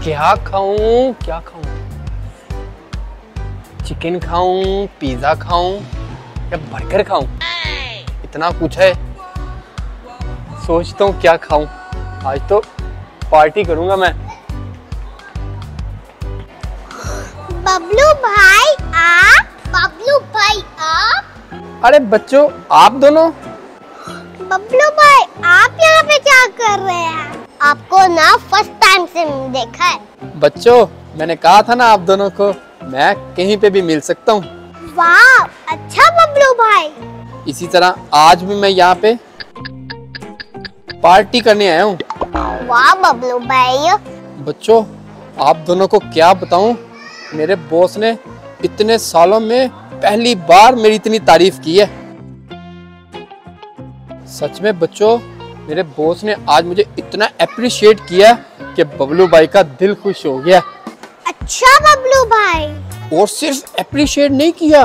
क्या खाऊं क्या खाऊं? चिकन खाऊं, पिज्जा खाऊं या बर्गर खाऊं? इतना कुछ है। सोचता हूँ क्या खाऊं। आज तो पार्टी करूंगा मैं। बबलू भाई आप? बबलू भाई आप? अरे बच्चों, आप दोनों? बबलू भाई आप यहाँ पे क्या कर रहे हैं? आपको ना फर्स्ट टाइम से देखा है। बच्चों, मैंने कहा था ना आप दोनों को, मैं कहीं पे भी मिल सकता हूँ। वाह, अच्छा बबलू भाई। इसी तरह आज भी मैं यहाँ पे पार्टी करने आया हूँ। वाह बबलू भाई। बच्चों, आप दोनों को क्या बताऊं, मेरे बॉस ने इतने सालों में पहली बार मेरी इतनी तारीफ की है। सच में बच्चों, मेरे बॉस ने आज मुझे इतना अप्रिशिएट किया कि बबलू भाई का दिल खुश हो गया। अच्छा बबलू भाई। और सिर्फ अप्रिशिएट नहीं किया,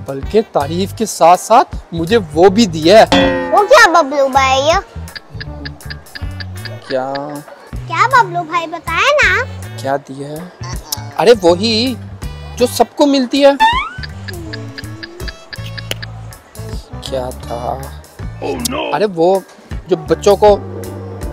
बल्कि तारीफ के साथ साथ मुझे वो भी दिया है। वो क्या बबलू भाई? क्या बबलू भाई बताए ना। क्या दिया है? अरे वही जो सबको मिलती है। क्या था? Oh, no. अरे वो जो बच्चों को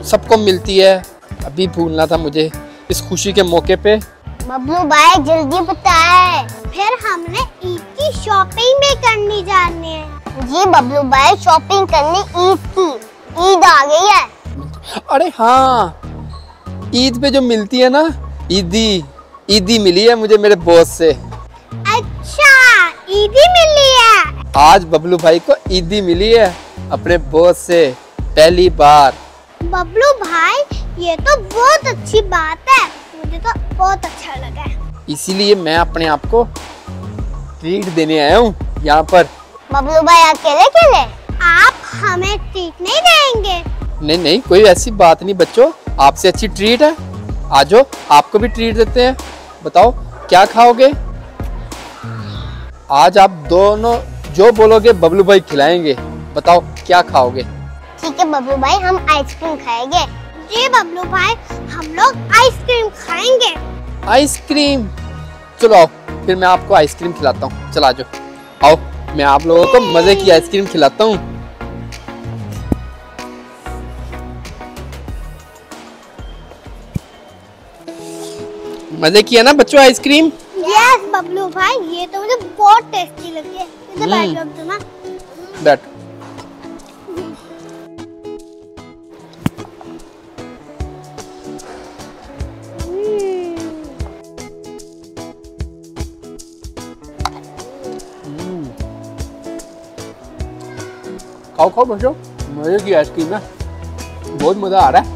सबको मिलती है, अभी भूलना था मुझे इस खुशी के मौके पे। बबलू भाई जल्दी बताए, फिर हमने ईद की शॉपिंग भी करनी जानी है। जी बबलू भाई, शॉपिंग करनी ईद की। ईद आ गई है। अरे हाँ, ईद पे जो मिलती है ना, ईदी मिली है मुझे मेरे बॉस से। अच्छा, ईदी मिली है। आज बबलू भाई को ईदी मिली है अपने बॉस से पहली बार। बबलू भाई ये तो बहुत अच्छी बात है, मुझे तो बहुत अच्छा लगा है। इसीलिए मैं अपने आप को ट्रीट देने आया हूँ यहाँ पर। बबलू भाई अकेले अकेले? आप हमें ट्रीट नहीं देंगे? नहीं, कोई ऐसी बात नहीं बच्चों, आपसे अच्छी ट्रीट है। आजो, आपको भी ट्रीट देते हैं। बताओ क्या खाओगे? आज आप दोनों जो बोलोगे बबलू भाई खिलाएंगे। बताओ क्या खाओगे? ठीक है बबलू भाई, हम आइसक्रीम खाएंगे। जी बबलू भाई, हम लोग आइसक्रीम खाएंगे। आइसक्रीम? चलो आओ, फिर मैं आपको आइसक्रीम खिलाता हूँ। चलो आजो, आओ मैं आप लोगों को मजे की आइसक्रीम खिलाता हूँ। मजे की है ना बच्चों आइसक्रीम? यस बबलू भाई, ये तो मुझे बहुत टेस्टी लगी है। इधर बैठ जाओ तुम। बैठ। खाओ बच्चों, मजे की आइसक्रीम है, बहुत मजा आ रहा है।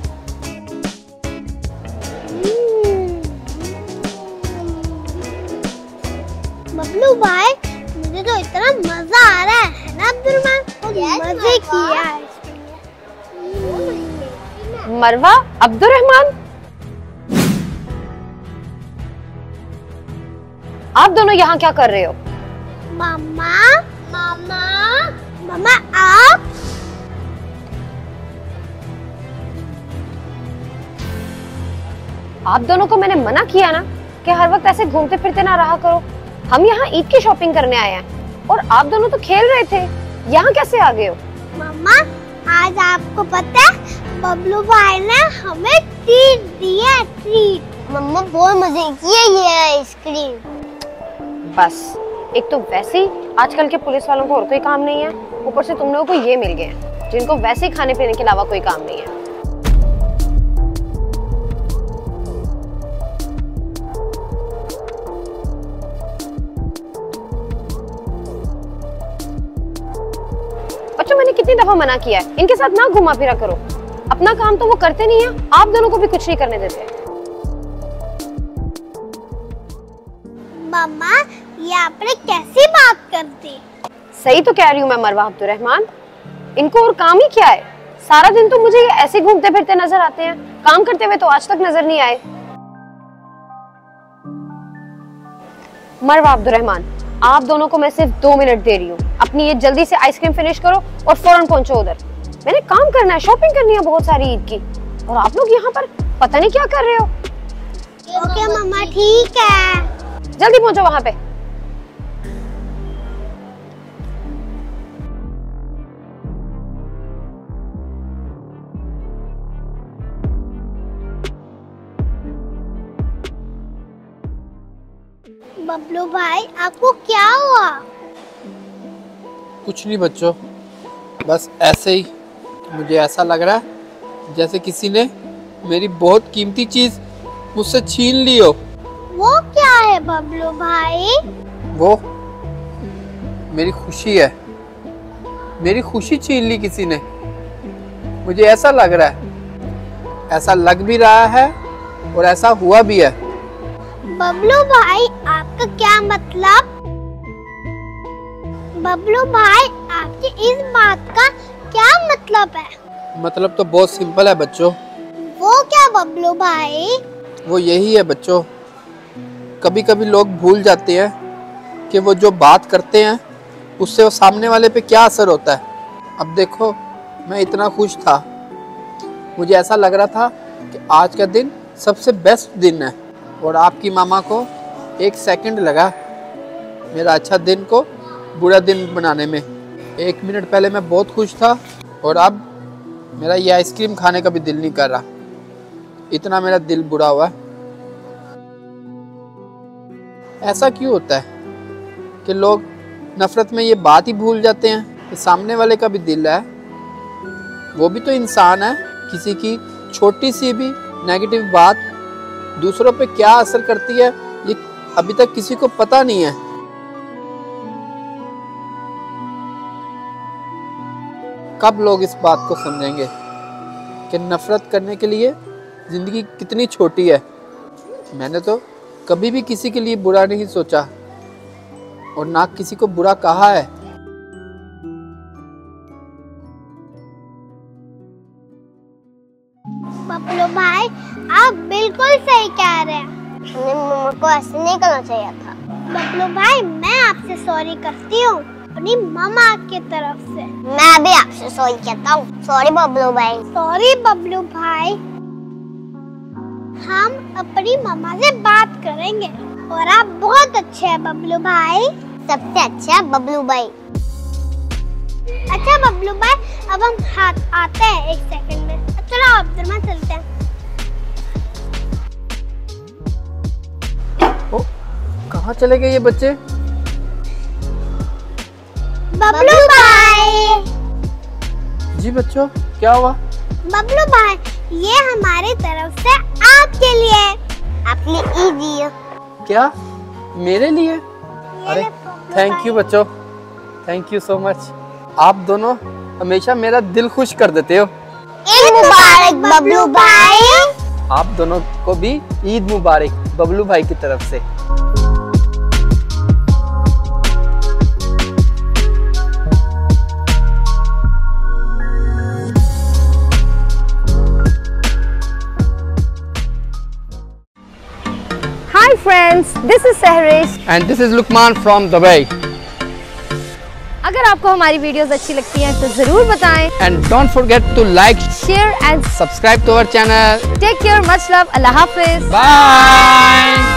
बबलू भाई मुझे तो इतना मजा आ रहा है ना अब्दुर्रहमान, मजे की आइसक्रीम। मरवा, अब्दुर्रहमान, आप दोनों यहाँ क्या कर रहे हो? मामा मामा मामा आप? आप दोनों को मैंने मना किया ना कि हर वक्त ऐसे घूमते फिरते ना रहा करो। हम यहाँ ईद की शॉपिंग करने आए हैं और आप दोनों तो खेल रहे थे, यहाँ कैसे आ गए हो? मामा, आज आपको पता है बबलू भाई ने हमें ट्रीट दी है, ट्रीट। मम्मा बहुत मजे की है ये आइसक्रीम। बस, एक तो वैसे ही आजकल के पुलिस वालों को और कोई काम नहीं है, ऊपर से तुम लोगों को ये मिल गए हैं जिनको वैसे ही खाने पीने के अलावा कोई काम नहीं है। बच्चों, मैंने कितनी दफा मना किया है, इनके साथ ना घुमा फिरा करो। अपना काम तो वो करते नहीं है, आप दोनों को भी कुछ नहीं करने देते। मम्मा, ये आपने कैसी बात कर दी? सही तो कह रही हूँ मैं मरवा अब्दुर्रहमान, इनको और काम ही क्या है? सारा दिन तो मुझे ये ऐसे घूमते फिरते नजर आते हैं, काम करते हुए तो आज तक नजर नहीं आए। मरवा अब्दुर्रहमान, आप दोनों को मैं सिर्फ 2 मिनट दे रही हूँ, अपनी ये जल्दी से आइसक्रीम फिनिश करो और फौरन पहुंचो उधर। मैंने काम करना है, शॉपिंग करनी है बहुत सारी ईद की, और आप लोग यहाँ पर पता नहीं क्या कर रहे हो। ओके मम्मा ठीक है। जल्दी पहुंचो वहां पे। बबलू भाई आपको क्या हुआ? कुछ नहीं बच्चों, बस ऐसे ही मुझे ऐसा लग रहा है जैसे किसी ने मेरी बहुत कीमती चीज मुझसे छीन ली हो। वो क्या है बबलू भाई? वो मेरी खुशी है। मेरी खुशी छीन ली किसी ने, मुझे ऐसा लग रहा है, ऐसा लग भी रहा है और ऐसा हुआ भी है। बबलू भाई आपका क्या मतलब? बबलू भाई आपकी इस बात का क्या मतलब है? मतलब तो बहुत सिंपल है बच्चों। वो क्या बबलू भाई? वो यही है बच्चों, कभी कभी लोग भूल जाते हैं कि वो जो बात करते हैं उससे वो सामने वाले पे क्या असर होता है। अब देखो, मैं इतना खुश था, मुझे ऐसा लग रहा था कि आज का दिन सबसे बेस्ट दिन है, और आपकी मामा को 1 सेकंड लगा मेरा अच्छा दिन को बुरा दिन बनाने में। 1 मिनट पहले मैं बहुत खुश था और अब मेरा ये आइसक्रीम खाने का भी दिल नहीं कर रहा, इतना मेरा दिल बुरा हुआ। ऐसा क्यों होता है कि लोग नफरत में ये बात ही भूल जाते हैं कि सामने वाले का भी दिल है, वो भी तो इंसान है। किसी की छोटी सी भी नेगेटिव बात दूसरों पे क्या असर करती है ये अभी तक किसी को पता नहीं है। कब लोग इस बात को समझेंगे कि नफरत करने के लिए जिंदगी कितनी छोटी है। मैंने तो कभी भी किसी के लिए बुरा नहीं सोचा और ना किसी को बुरा कहा है। बबलू भाई आप बिल्कुल सही कह रहे हैं, हमें मम्मा को ऐसे नहीं करना चाहिए था। बबलू भाई मैं आपसे सॉरी करती हूँ अपनी मम्मा की तरफ से। मैं भी आपसे सॉरी कहता हूँ। सॉरी बबलू भाई। सॉरी बबलू भाई। हम अपनी मम्मा से बात करेंगे और आप बहुत अच्छे हैं बबलू भाई, सबसे अच्छा बबलू भाई। अच्छा बबलू भाई अब हम हाथ आते हैं 1 सेकंड में। चलो आप में चलते हैं। ओ, कहाँ चले गए ये बच्चे? बबलू भाई। जी बच्चों, क्या हुआ? बबलू भाई ये हमारी तरफ से आपके लिए, आपने ईद दिया। क्या मेरे लिए? अरे थैंक यू बच्चों, थैंक यू सो मच। आप दोनों हमेशा मेरा दिल खुश कर देते हो। ईद मुबारक बबलू भाई। आप दोनों को भी ईद मुबारक बबलू भाई की तरफ से। Hi friends, this is Sehrish And this is Lukman from Dubai. अगर आपको हमारी वीडियोस अच्छी लगती हैं तो जरूर बताएं। And don't forget to like, Share and subscribe to our channel. take care. Much love. Allah Hafiz. Bye.